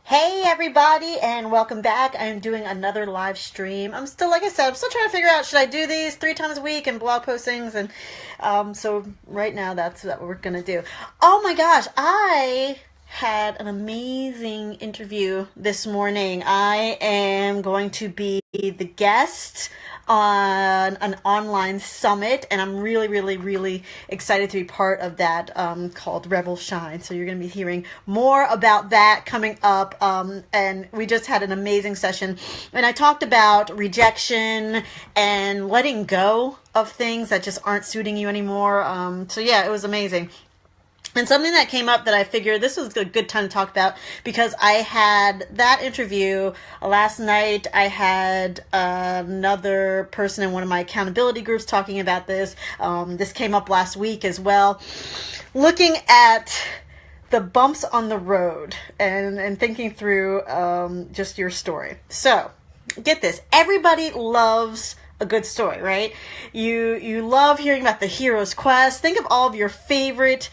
Hey everybody, and welcome back. I'm doing another live stream. I'm still, like I said, I'm still trying to figure out, should I do these 3 times a week and blog postings? And so right now that's what we're going to do. Oh my gosh, I had an amazing interview this morning. I am going to be the guest on an online summit, and I'm really excited to be part of that, called Rebel Shine. So you're going to be hearing more about that coming up, and we just had an amazing session, and I talked about rejection and letting go of things that just aren't suiting you anymore. So yeah, it was amazing. And something that came up that I figured this was a good time to talk about, because I had that interview last night. I had another person in one of my accountability groups talking about this. This came up last week as well. Looking at the bumps on the road and thinking through just your story. So, get this. Everybody loves a good story, right? You love hearing about the hero's quest. Think of all of your favorite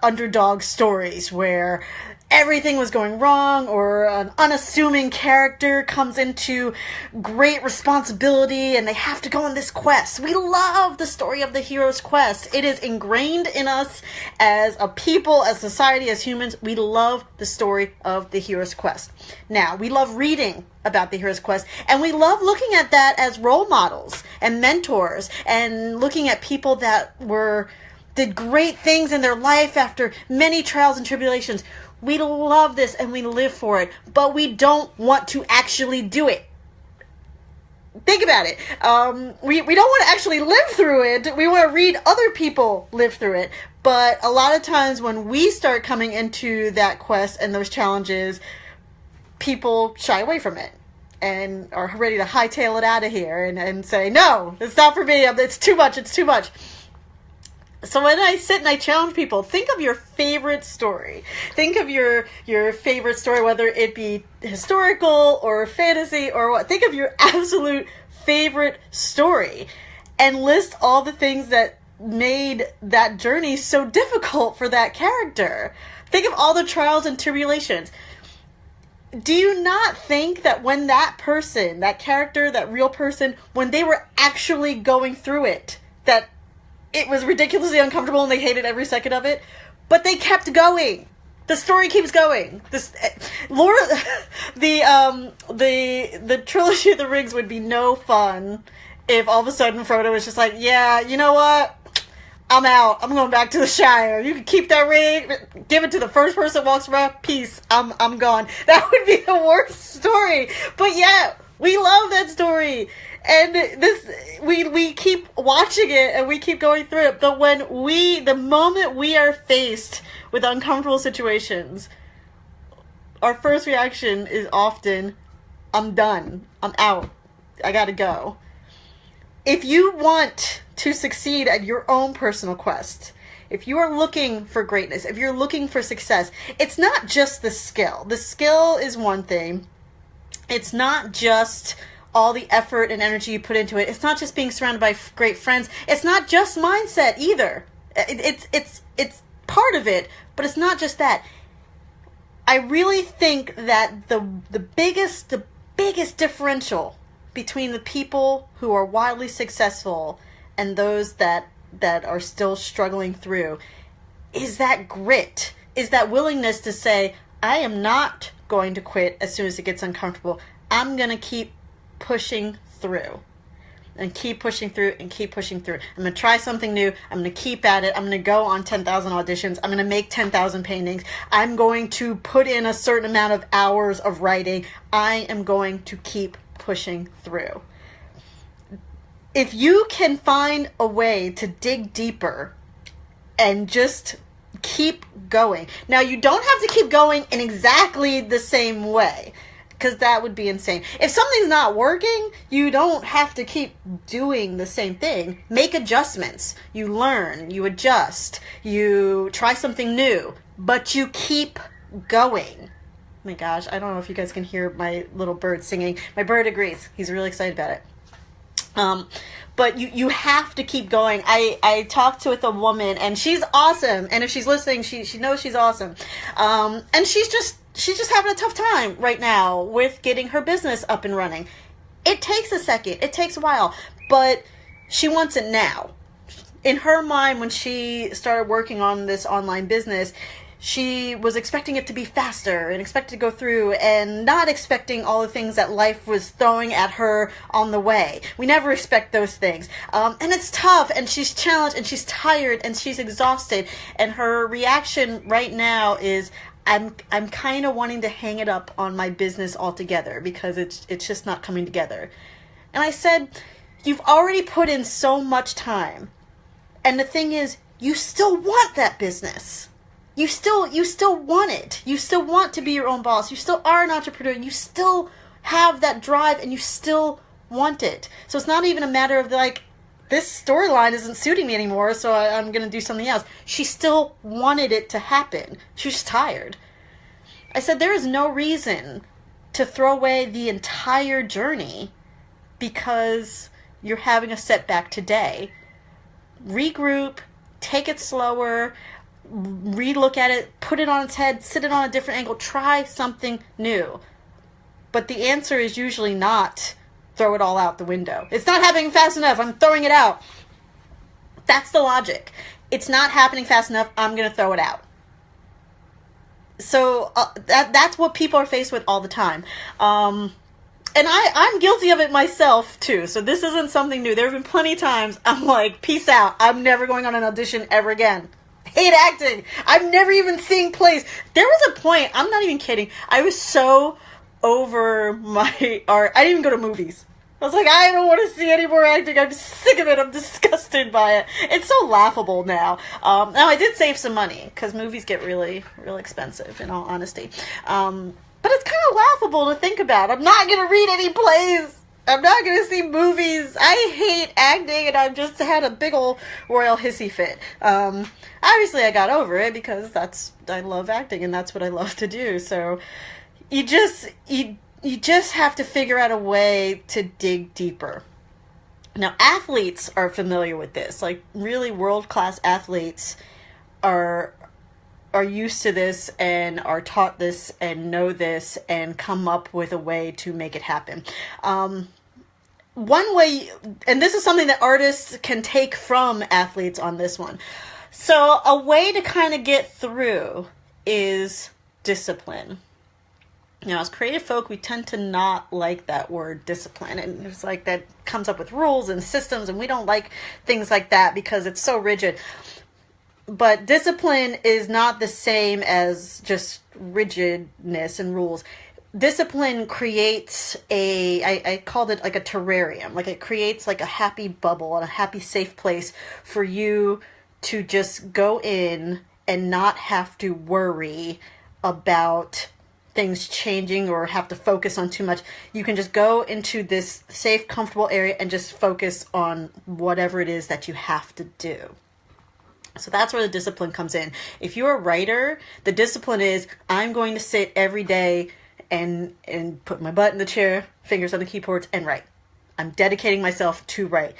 underdog stories where everything was going wrong, or an unassuming character comes into great responsibility and they have to go on this quest. We love the story of the hero's quest. It is ingrained in us as a people, as society, as humans. We love the story of the hero's quest. Now, we love reading about the hero's quest, and we love looking at that as role models and mentors, and looking at people that did great things in their life after many trials and tribulations. We love this and we live for it, but we don't want to actually do it. Think about it. We don't want to actually live through it. We want to read other people live through it. But a lot of times when we start coming into that quest and those challenges, people shy away from it and are ready to hightail it out of here and say, no, it's not for me. It's too much. So when I sit and I challenge people, think of your favorite story. Think of your favorite story, whether it be historical or fantasy or what. Think of your absolute favorite story and list all the things that made that journey so difficult for that character. Think of all the trials and tribulations. Do you not think that when that person, that character, that real person, when they were actually going through it, that it was ridiculously uncomfortable and they hated every second of it, but they kept going. The story keeps going. The trilogy of the rings would be no fun if all of a sudden Frodo was just like, yeah, you know what? I'm out. I'm going back to the Shire. You can keep that ring. Give it to the first person that walks around. Peace. I'm gone. That would be the worst story. But yeah, we love that story. And we keep watching it and we keep going through it. But the moment we are faced with uncomfortable situations, our first reaction is often, I'm done. I'm out. I gotta go. If you want to succeed at your own personal quest, if you are looking for greatness, if you're looking for success, it's not just the skill. The skill is one thing. It's not just all the effort and energy you put into it. It's not just being surrounded by great friends. It's not just mindset either. It's part of it, but it's not just that. I really think that the biggest differential between the people who are wildly successful and those that are still struggling through is that grit, is that willingness to say, I am not going to quit as soon as it gets uncomfortable. I'm going to keep pushing through and keep pushing through and keep pushing through. I'm going to try something new. I'm going to keep at it. I'm going to go on 10,000 auditions. I'm going to make 10,000 paintings. I'm going to put in a certain amount of hours of writing. I am going to keep pushing through. If you can find a way to dig deeper and just keep going. Now, you don't have to keep going in exactly the same way, because that would be insane. If something's not working, you don't have to keep doing the same thing. Make adjustments. You learn, you adjust, you try something new, but you keep going. Oh my gosh, I don't know if you guys can hear my little bird singing. My bird agrees. He's really excited about it. But you have to keep going. I talked with a woman, and she's awesome. And if she's listening, she knows she's awesome. And she's just she's just having a tough time right now with getting her business up and running. It takes a second. It takes a while. But she wants it now. In her mind, when she started working on this online business, she was expecting it to be faster and expected to go through and not expecting all the things that life was throwing at her on the way. We never expect those things. And it's tough, and she's challenged, and she's tired, and she's exhausted. And her reaction right now is, I'm kind of wanting to hang it up on my business altogether because it's just not coming together. And I said, you've already put in so much time. And the thing is, you still want that business. You still want it. You still want to be your own boss. You still are an entrepreneur. You still have that drive, and you still want it. So it's not even a matter of like, this storyline isn't suiting me anymore, so I'm going to do something else. She still wanted it to happen. She was just tired. I said, there is no reason to throw away the entire journey because you're having a setback today. Regroup, take it slower, relook at it, put it on its head, sit it on a different angle, try something new. But the answer is usually not throw it all out the window. It's not happening fast enough, I'm throwing it out. That's the logic. It's not happening fast enough, I'm going to throw it out. So that's what people are faced with all the time. And I'm guilty of it myself too. So this isn't something new. There have been plenty of times I'm like, peace out. I'm never going on an audition ever again. Hate acting. I'm never even seeing plays. There was a point, I'm not even kidding, I was so over my art. I didn't even go to movies. I was like, I don't want to see any more acting. I'm sick of it. I'm disgusted by it. It's so laughable now. Now, I did save some money because movies get really, really expensive, in all honesty. But it's kind of laughable to think about. I'm not going to read any plays. I'm not going to see movies. I hate acting, and I've just had a big old royal hissy fit. Obviously, I got over it because I love acting, and that's what I love to do. So you just have to figure out a way to dig deeper. Now, athletes are familiar with this. Like, really world-class athletes are used to this and are taught this and know this and come up with a way to make it happen. One way, and this is something that artists can take from athletes on this one. So a way to kind of get through is discipline. You know, as creative folk, we tend to not like that word discipline. And it's like that comes up with rules and systems, and we don't like things like that because it's so rigid. But discipline is not the same as just rigidness and rules. Discipline creates I called it like a terrarium. Like it creates like a happy bubble and a happy safe place for you to just go in and not have to worry about things changing or have to focus on too much. You can just go into this safe, comfortable area and just focus on whatever it is that you have to do. So that's where the discipline comes in. If you're a writer, the discipline is I'm going to sit every day and put my butt in the chair, fingers on the keyboards, and write. I'm dedicating myself to write.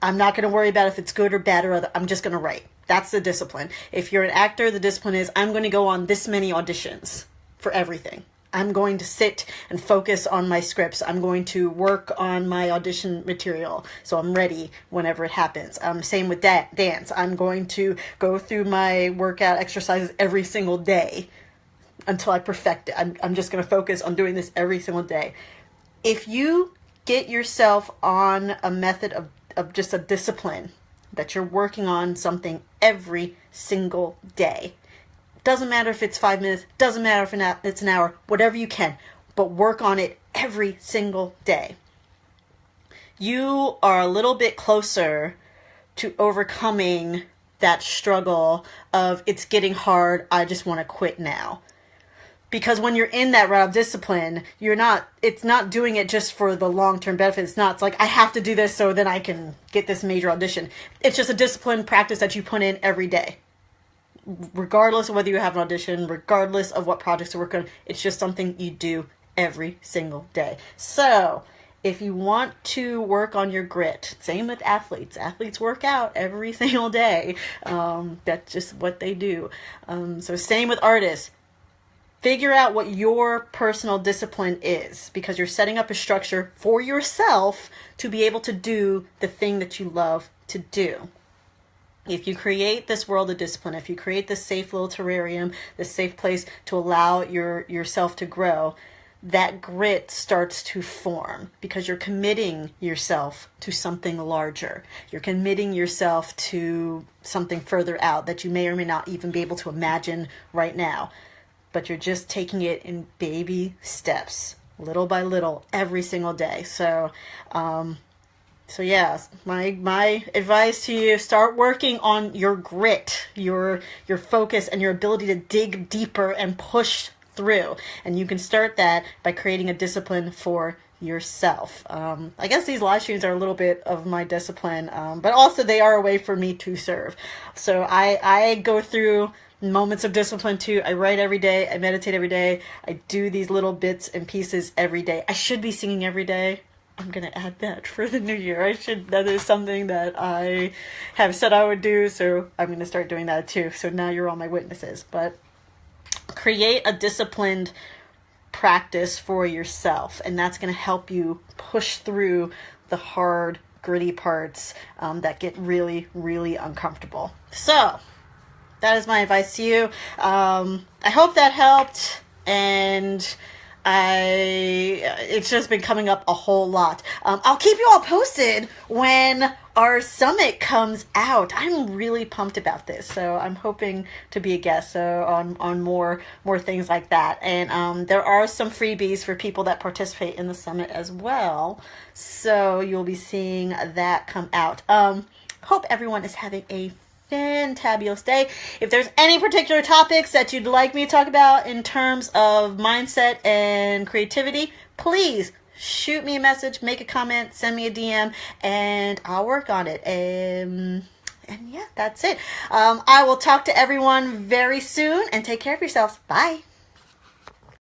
I'm not going to worry about if it's good or bad or other. I'm just going to write. That's the discipline. If you're an actor, the discipline is I'm going to go on this many auditions for everything. I'm going to sit and focus on my scripts. I'm going to work on my audition material so I'm ready whenever it happens. Same with dance. I'm going to go through my workout exercises every single day until I perfect it. I'm just going to focus on doing this every single day. If you get yourself on a method of just a discipline that you're working on something every single day, doesn't matter if it's 5 minutes, doesn't matter if it's an hour, whatever you can, but work on it every single day. You are a little bit closer to overcoming that struggle of it's getting hard, I just want to quit now. Because when you're in that route of discipline, it's not doing it just for the long-term benefit. It's like, I have to do this so then I can get this major audition. It's just a disciplined practice that you put in every day. Regardless of whether you have an audition, regardless of what projects you're working on, it's just something you do every single day. So, if you want to work on your grit, same with athletes. Athletes work out every single day. That's just what they do. So, same with artists. figure out what your personal discipline is, because you're setting up a structure for yourself to be able to do the thing that you love to do. If you create this world of discipline, if you create this safe little terrarium, this safe place to allow yourself to grow, that grit starts to form because you're committing yourself to something larger. You're committing yourself to something further out that you may or may not even be able to imagine right now. But you're just taking it in baby steps, little by little, every single day. So yeah, my advice to you, start working on your grit, your focus, and your ability to dig deeper and push through. And you can start that by creating a discipline for yourself. I guess these live streams are a little bit of my discipline, but also they are a way for me to serve. So I go through moments of discipline too. I write every day. I meditate every day. I do these little bits and pieces every day. I should be singing every day. I'm going to add that for the new year. That is something that I have said I would do. So I'm going to start doing that too. So now you're all my witnesses. But create a disciplined practice for yourself, and that's going to help you push through the hard, gritty parts that get really, really uncomfortable. So that is my advice to you. I hope that helped, and it's just been coming up a whole lot. I'll keep you all posted when our summit comes out. I'm really pumped about this, so I'm hoping to be a guest on more things like that. And there are some freebies for people that participate in the summit as well, so you'll be seeing that come out. Hope everyone is having a fantabulous day. If there's any particular topics that you'd like me to talk about in terms of mindset and creativity, please shoot me a message, make a comment, send me a DM, and I'll work on it. And yeah, that's it. I will talk to everyone very soon, and take care of yourselves. Bye.